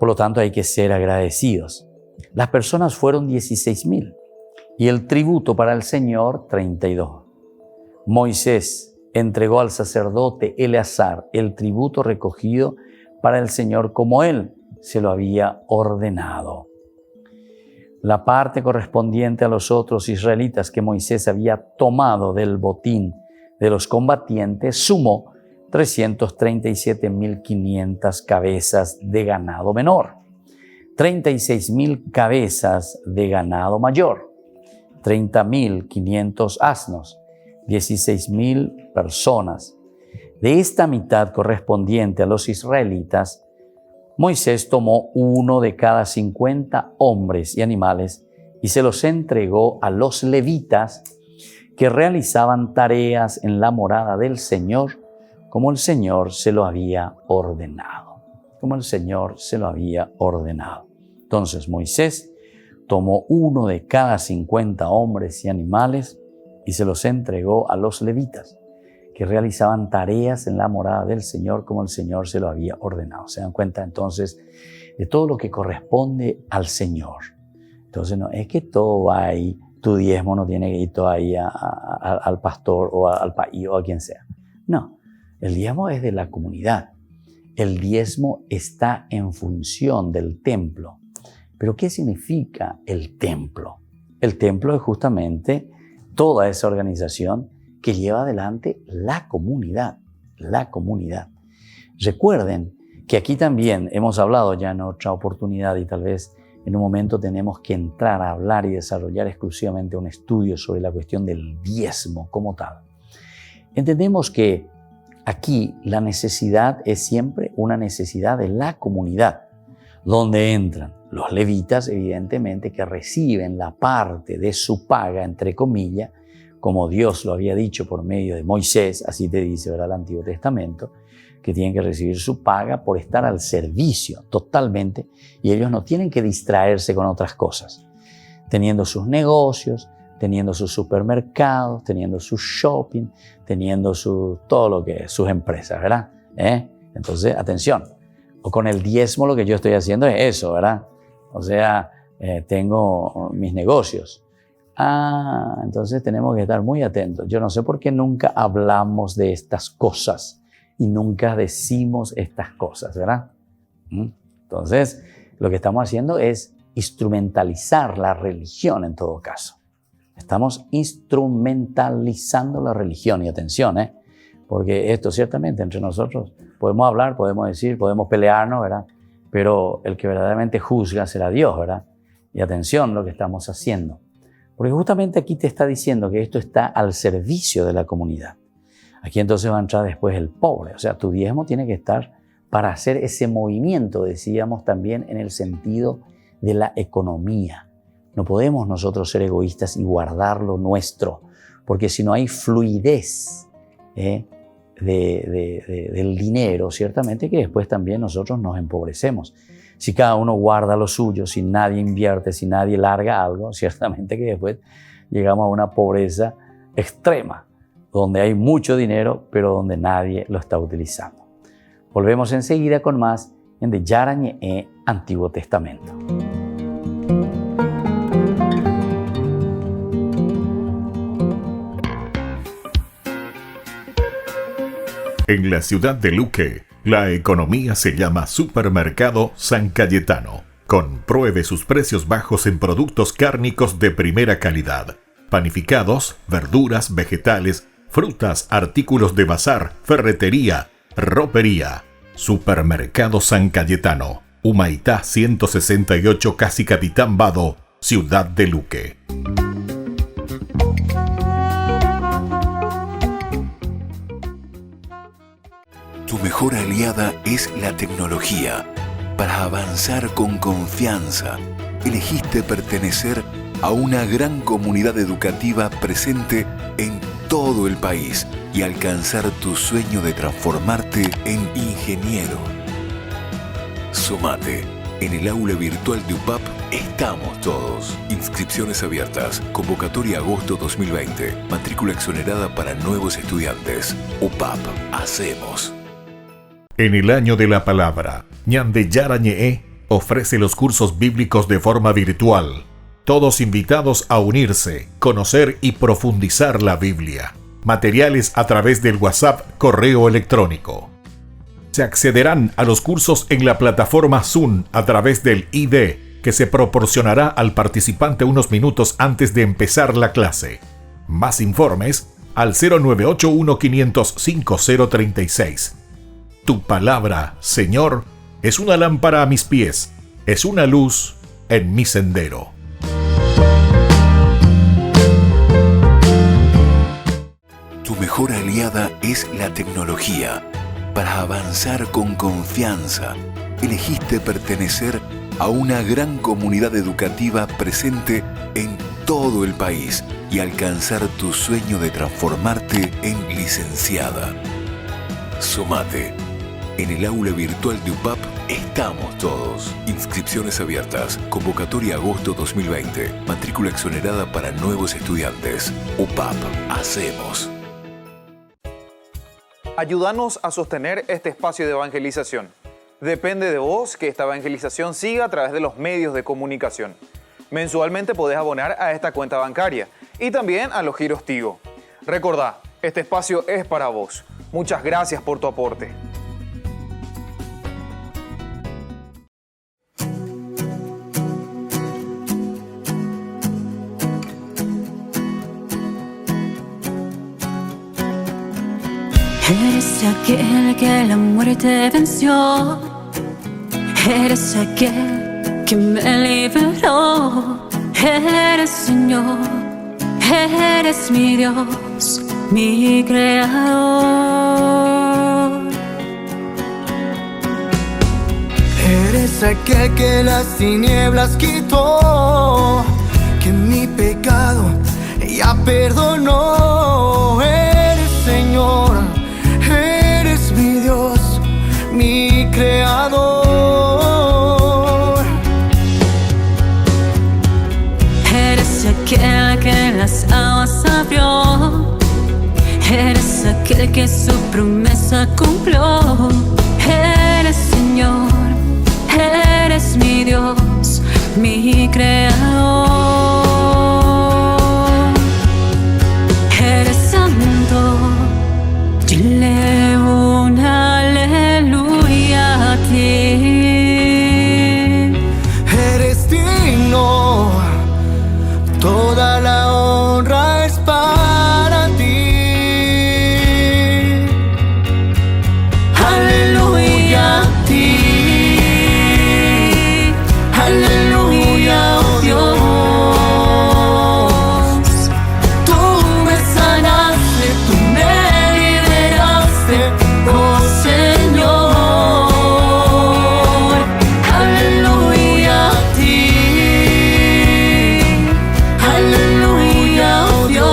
Por lo tanto, hay que ser agradecidos. Las personas fueron 16,000 y el tributo para el Señor 32. Moisés entregó al sacerdote Eleazar el tributo recogido para el Señor como él se lo había ordenado. La parte correspondiente a los otros israelitas que Moisés había tomado del botín de los combatientes sumó 337.500 cabezas de ganado menor, 36.000 cabezas de ganado mayor, 30.500 asnos, 16.000 personas. De esta mitad correspondiente a los israelitas, Moisés tomó uno de cada 50 hombres y animales y se los entregó a los levitas que realizaban tareas en la morada del Señor como el Señor se lo había ordenado. Como el Señor se lo había ordenado. Entonces Moisés tomó uno de cada 50 hombres y animales y se los entregó a los levitas que realizaban tareas en la morada del Señor como el Señor se lo había ordenado. Se dan cuenta entonces de todo lo que corresponde al Señor. Entonces no es que todo va ahí, tu diezmo no tiene que ir todo ahí al pastor o al país o a quien sea. No, el diezmo es de la comunidad. El diezmo está en función del templo. ¿Pero qué significa el templo? El templo es justamente toda esa organización que lleva adelante la comunidad. La comunidad. Recuerden que aquí también hemos hablado ya en otra oportunidad y tal vez en un momento tenemos que entrar a hablar y desarrollar exclusivamente un estudio sobre la cuestión del diezmo como tal. Entendemos que aquí la necesidad es siempre una necesidad de la comunidad, donde entran los levitas, evidentemente, que reciben la parte de su paga, entre comillas, como Dios lo había dicho por medio de Moisés, así te dice, ¿verdad?, el Antiguo Testamento, que tienen que recibir su paga por estar al servicio totalmente, y ellos no tienen que distraerse con otras cosas, teniendo sus negocios, teniendo sus supermercados, teniendo su shopping, teniendo todo lo que es, sus empresas, ¿verdad? Entonces, atención, o con el diezmo lo que yo estoy haciendo es eso, ¿verdad? O sea, tengo mis negocios. Entonces tenemos que estar muy atentos. Yo no sé por qué nunca hablamos de estas cosas y nunca decimos estas cosas, ¿verdad? Entonces, lo que estamos haciendo es instrumentalizar la religión en todo caso. Estamos instrumentalizando la religión y atención, porque esto ciertamente entre nosotros podemos hablar, podemos decir, podemos pelearnos, ¿verdad? Pero el que verdaderamente juzga será Dios, ¿verdad? Y atención lo que estamos haciendo. Porque justamente aquí te está diciendo que esto está al servicio de la comunidad. Aquí entonces va a entrar después el pobre. O sea, tu diezmo tiene que estar para hacer ese movimiento, decíamos también en el sentido de la economía. No podemos nosotros ser egoístas y guardar lo nuestro, porque si no hay fluidez del dinero, ciertamente que después también nosotros nos empobrecemos. Si cada uno guarda lo suyo, si nadie invierte, si nadie larga algo, ciertamente que después llegamos a una pobreza extrema, donde hay mucho dinero, pero donde nadie lo está utilizando. Volvemos enseguida con más en de Yarañe Antiguo Testamento. En la ciudad de Luque, la economía se llama Supermercado San Cayetano. Compruebe sus precios bajos en productos cárnicos de primera calidad. Panificados, verduras, vegetales, frutas, artículos de bazar, ferretería, ropería. Supermercado San Cayetano. Humaitá 168, Casi Capitán Vado, ciudad de Luque. Tu mejor aliada es la tecnología. Para avanzar con confianza, elegiste pertenecer a una gran comunidad educativa presente en todo el país y alcanzar tu sueño de transformarte en ingeniero. Sumate. En el aula virtual de UPAP estamos todos. Inscripciones abiertas. Convocatoria agosto 2020. Matrícula exonerada para nuevos estudiantes. UPAP. Hacemos. En el año de la palabra, Ñande Yarañe ofrece los cursos bíblicos de forma virtual. todos invitados a unirse, conocer y profundizar la Biblia. Materiales a través del WhatsApp, correo electrónico. Se accederán a los cursos en la plataforma Zoom a través del ID, que se proporcionará al participante unos minutos antes de empezar la clase. Más informes al 0981-500-5036. Tu palabra, Señor, es una lámpara a mis pies, es una luz en mi sendero. Tu mejor aliada es la tecnología. Para avanzar con confianza, elegiste pertenecer a una gran comunidad educativa presente en todo el país y alcanzar tu sueño de transformarte en licenciada. Sumate. En el aula virtual de UPAP estamos todos. Inscripciones abiertas. Convocatoria agosto 2020. Matrícula exonerada para nuevos estudiantes. UPAP. Hacemos. Ayúdanos a sostener este espacio de evangelización. Depende de vos que esta evangelización siga a través de los medios de comunicación. Mensualmente podés abonar a esta cuenta bancaria y también a los giros Tigo. Recordá, este espacio es para vos. Muchas gracias por tu aporte. Eres aquel que la muerte venció. Eres aquel que me liberó. Eres Señor, eres mi Dios, mi Creador. Eres aquel que las tinieblas quitó, que mi pecado ya perdonó. Eres Señor, eres mi Dios, mi Creador. Eres aquel que las aguas abrió. Eres aquel que su promesa cumplió. Eres Señor, eres mi Dios, mi Creador. Eres santo, dile un aleluya a ti. Eres digno, toda la honra es para ti. Aleluya a ti. Aleluya, oh Dios. Tú me sanaste, tú me liberaste, oh Señor. Aleluya a ti. Aleluya, oh Dios.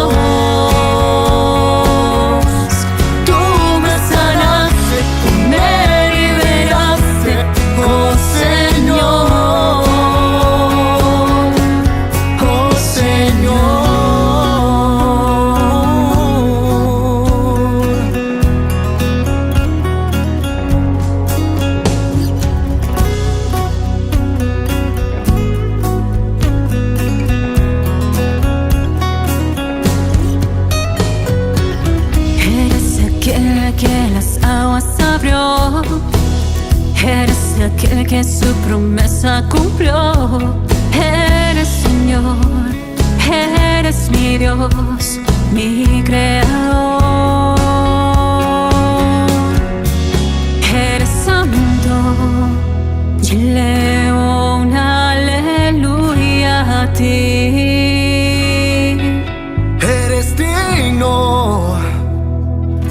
Tú me sanaste, tú me liberaste, oh Señor. Oh Señor. Eres aquel que las aguas abrió. Eres aquel que su promesa cumplió. Eres Señor, eres mi Dios, mi Creador. Eres santo, dile un aleluya a ti. Eres digno,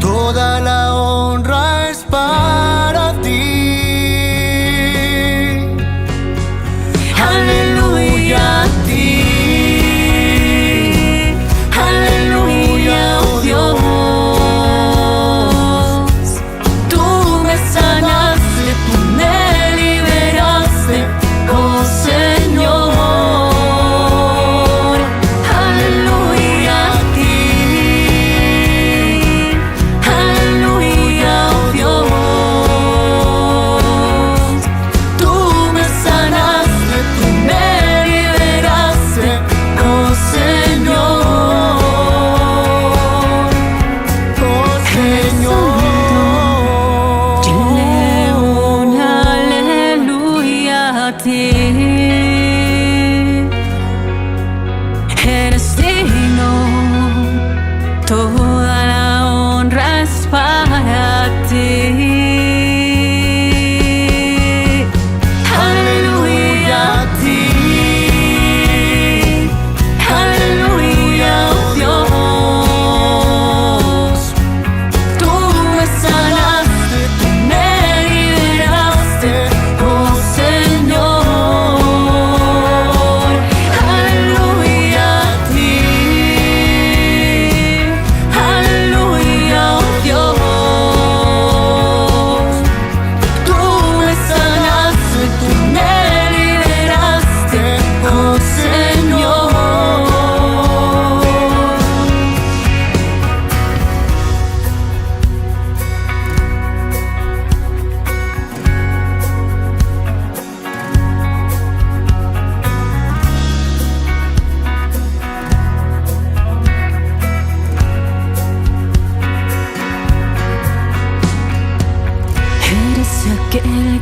toda la honra es para ti. Aleluya a ti. Aleluya, oh Dios. Tú me sanaste, tú me liberaste.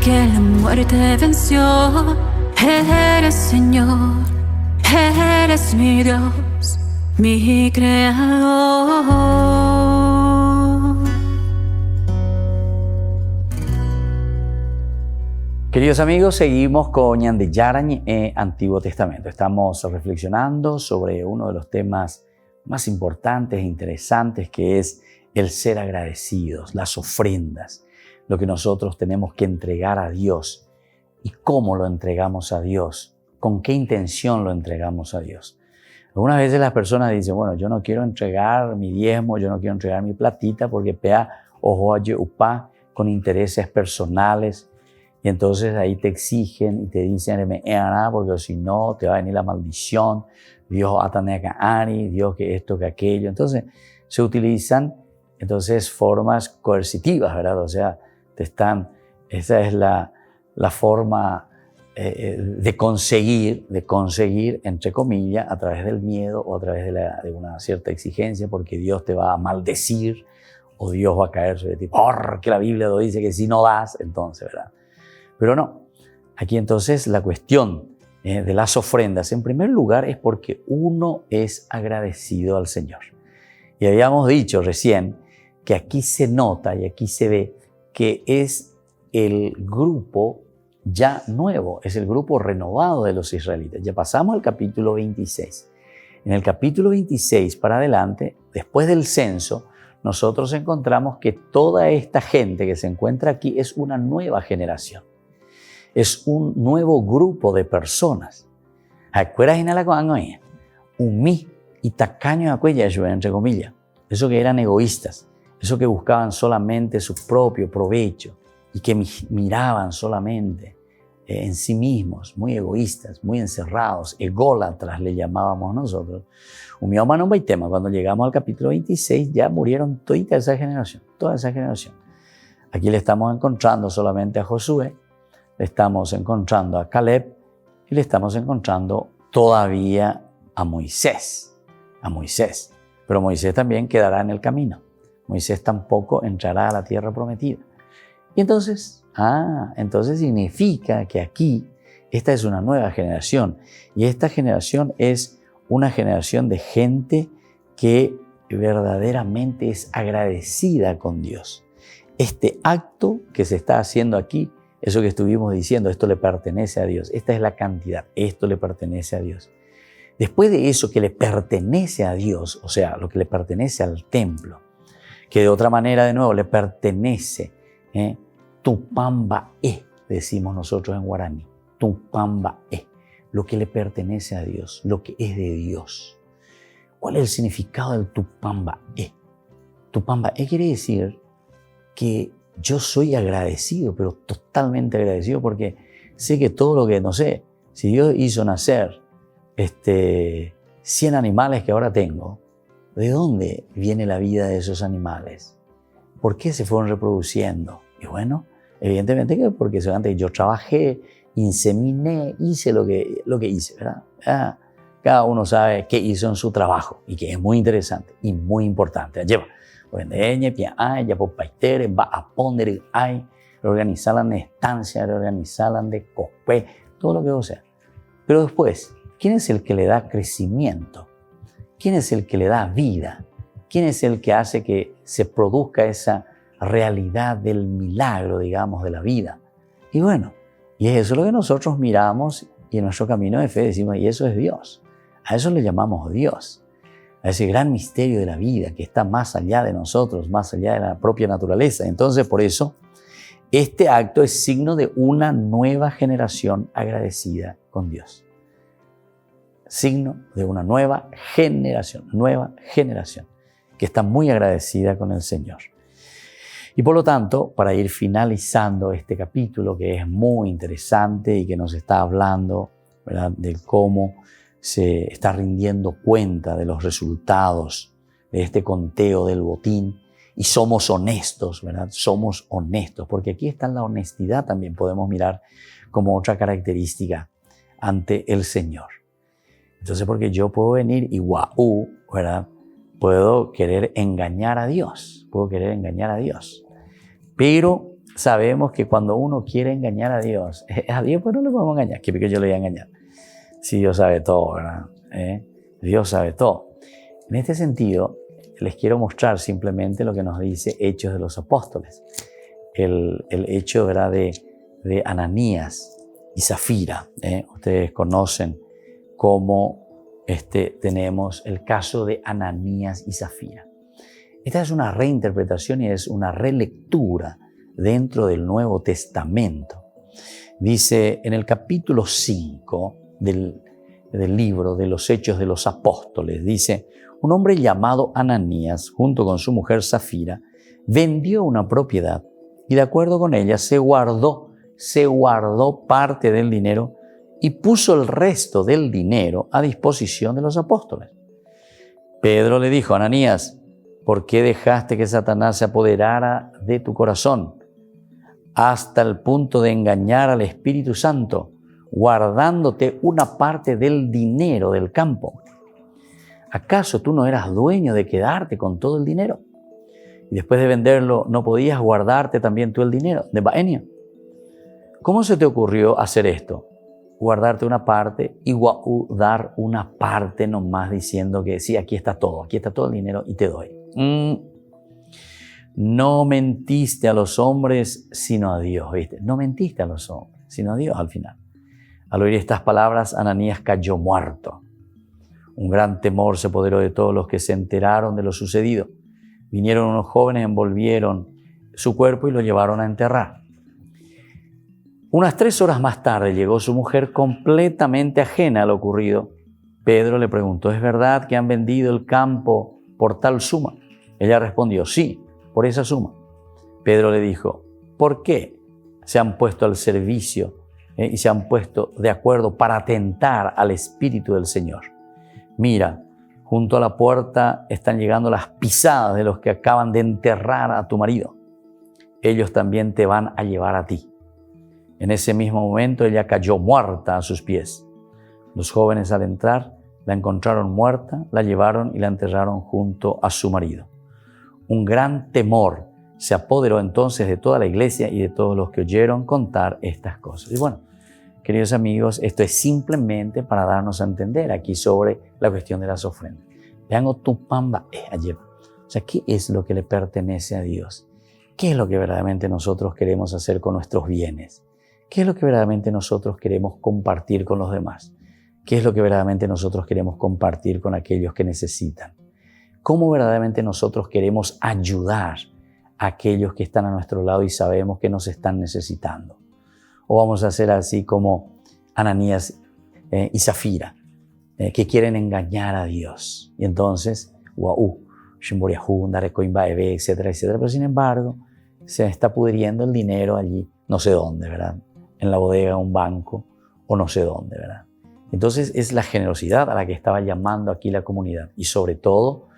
que la muerte venció. Eres Señor, eres mi Dios, mi Creador. Queridos amigos, seguimos con Ñande Yarañ Antiguo Testamento. Estamos reflexionando sobre uno de los temas más importantes e interesantes, que es el ser agradecidos, las ofrendas, lo que nosotros tenemos que entregar a Dios y cómo lo entregamos a Dios, con qué intención lo entregamos a Dios. Algunas veces las personas dicen, bueno, yo no quiero entregar mi diezmo, yo no quiero entregar mi platita porque pea ojo upá con intereses personales. Y entonces ahí te exigen y te dicen, porque si no te va a venir la maldición, Dios ataneka ari, Dios que esto, que aquello. Entonces se utilizan formas coercitivas, ¿verdad? O sea, esa es la forma de conseguir, entre comillas, a través del miedo o a través de una cierta exigencia, porque Dios te va a maldecir o Dios va a caer sobre ti, porque la Biblia lo dice que si no das, entonces, ¿verdad? Pero no, aquí entonces la cuestión de las ofrendas, en primer lugar, es porque uno es agradecido al Señor. Y habíamos dicho recién que aquí se nota y aquí se ve que es el grupo ya nuevo, es el grupo renovado de los israelitas. Ya pasamos al capítulo 26. En el capítulo 26 para adelante, después del censo, nosotros encontramos que toda esta gente que se encuentra aquí es una nueva generación. Es un nuevo grupo de personas. Y tacaño entre comillas. Eso que eran egoístas, eso que buscaban solamente su propio provecho y que miraban solamente en sí mismos, muy egoístas, muy encerrados, ególatras le llamábamos nosotros. Cuando llegamos al capítulo 26 ya murieron toda esa generación. Aquí le estamos encontrando solamente a Josué, le estamos encontrando a Caleb y le estamos encontrando todavía a Moisés. Pero Moisés también quedará en el camino. Moisés tampoco entrará a la tierra prometida. Y entonces significa que aquí esta es una nueva generación. Y esta generación es una generación de gente que verdaderamente es agradecida con Dios. Este acto que se está haciendo aquí, eso que estuvimos diciendo, esto le pertenece a Dios. Esta es la cantidad, esto le pertenece a Dios. Después de eso que le pertenece a Dios, o sea, lo que le pertenece al templo, que de otra manera de nuevo le pertenece, Tupamba decimos nosotros en guaraní, Tupamba lo que le pertenece a Dios, lo que es de Dios. ¿Cuál es el significado del Tupamba Tupamba quiere decir que yo soy agradecido, pero totalmente agradecido, porque sé que todo lo que, si Dios hizo nacer 100 animales que ahora tengo, ¿de dónde viene la vida de esos animales? ¿Por qué se fueron reproduciendo? Y bueno, evidentemente que porque yo trabajé, inseminé, hice lo que hice, ¿verdad? Cada uno sabe qué hizo en su trabajo y que es muy interesante y muy importante. Reorganizarla en estancia, reorganizarla de cospe, todo lo que sea. Pero después, ¿quién es el que le da crecimiento? ¿Quién es el que le da vida? ¿Quién es el que hace que se produzca esa realidad del milagro, digamos, de la vida? Y bueno, y es eso lo que nosotros miramos y en nuestro camino de fe decimos, y eso es Dios. A eso le llamamos Dios. A ese gran misterio de la vida que está más allá de nosotros, más allá de la propia naturaleza. Entonces, por eso, este acto es signo de una nueva generación agradecida con Dios. Signo de una nueva generación que está muy agradecida con el Señor. Y por lo tanto, para ir finalizando este capítulo que es muy interesante y que nos está hablando, ¿verdad?, de cómo se está rindiendo cuenta de los resultados de este conteo del botín y somos honestos, ¿verdad? Somos honestos, porque aquí está la honestidad también, podemos mirar como otra característica ante el Señor. Entonces, porque yo puedo venir y ¿verdad? Puedo querer engañar a Dios, pero sabemos que cuando uno quiere engañar a Dios pues no le podemos engañar. ¿Qué yo le voy a engañar? Si Dios sabe todo, ¿verdad? Dios sabe todo. En este sentido, les quiero mostrar simplemente lo que nos dice Hechos de los Apóstoles. El hecho, ¿verdad?, de Ananías y Zafira. Ustedes conocen cómo tenemos el caso de Ananías y Zafira. Esta es una reinterpretación y es una relectura dentro del Nuevo Testamento. Dice en el capítulo 5 del libro de los Hechos de los Apóstoles, dice: un hombre llamado Ananías, junto con su mujer Zafira, vendió una propiedad y de acuerdo con ella se guardó parte del dinero y puso el resto del dinero a disposición de los apóstoles. Pedro le dijo: Ananías, ¿por qué dejaste que Satanás se apoderara de tu corazón hasta el punto de engañar al Espíritu Santo, guardándote una parte del dinero del campo? ¿Acaso tú no eras dueño de quedarte con todo el dinero? Y después de venderlo, ¿no podías guardarte también tú el dinero de Baenio? ¿Cómo se te ocurrió hacer esto? Guardarte una parte y dar una parte nomás diciendo que sí, aquí está todo el dinero y te doy. No mentiste a los hombres sino a Dios, ¿viste? No mentiste a los hombres sino a Dios al final. Al oír estas palabras, Ananías cayó muerto. Un gran temor se apoderó de todos los que se enteraron de lo sucedido. Vinieron unos jóvenes, envolvieron su cuerpo y lo llevaron a enterrar. Unas 3 horas más tarde llegó su mujer completamente ajena a lo ocurrido. Pedro le preguntó: ¿es verdad que han vendido el campo por tal suma? Ella respondió: sí, por esa suma. Pedro le dijo: ¿por qué se han puesto al servicio y se han puesto de acuerdo para atentar al Espíritu del Señor? Mira, junto a la puerta están llegando las pisadas de los que acaban de enterrar a tu marido. Ellos también te van a llevar a ti. En ese mismo momento ella cayó muerta a sus pies. Los jóvenes, al entrar, la encontraron muerta, la llevaron y la enterraron junto a su marido. Un gran temor se apoderó entonces de toda la iglesia y de todos los que oyeron contar estas cosas. Y bueno, queridos amigos, esto es simplemente para darnos a entender aquí sobre la cuestión de las ofrendas. Vean, Otupamba ayer. O sea, ¿qué es lo que le pertenece a Dios? ¿Qué es lo que verdaderamente nosotros queremos hacer con nuestros bienes? ¿Qué es lo que verdaderamente nosotros queremos compartir con los demás? ¿Qué es lo que verdaderamente nosotros queremos compartir con aquellos que necesitan? ¿Cómo verdaderamente nosotros queremos ayudar a aquellos que están a nuestro lado y sabemos que nos están necesitando? ¿O vamos a hacer así como Ananías y Zafira, que quieren engañar a Dios? Y entonces, etcétera, etcétera. Pero sin embargo, se está pudriendo el dinero allí, no sé dónde, ¿verdad? En la bodega, un banco, o no sé dónde, ¿verdad? Entonces es la generosidad a la que estaba llamando aquí la comunidad y sobre todo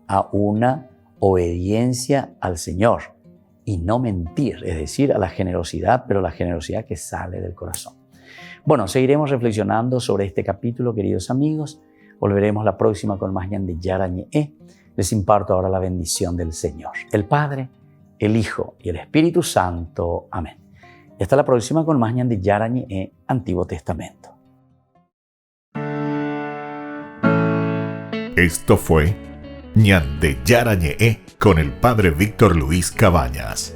a una obediencia al Señor y no mentir, es decir, a la generosidad, pero la generosidad que sale del corazón. Bueno, seguiremos reflexionando sobre este capítulo, queridos amigos. Volveremos la próxima con más Ñan de Yarañe. Les imparto ahora la bendición del Señor, el Padre, el Hijo y el Espíritu Santo. Amén. Y hasta la próxima con más Ñan de Yarañe, Antiguo Testamento. Esto fue Ñan de Yarañe con el Padre Víctor Luis Cabañas.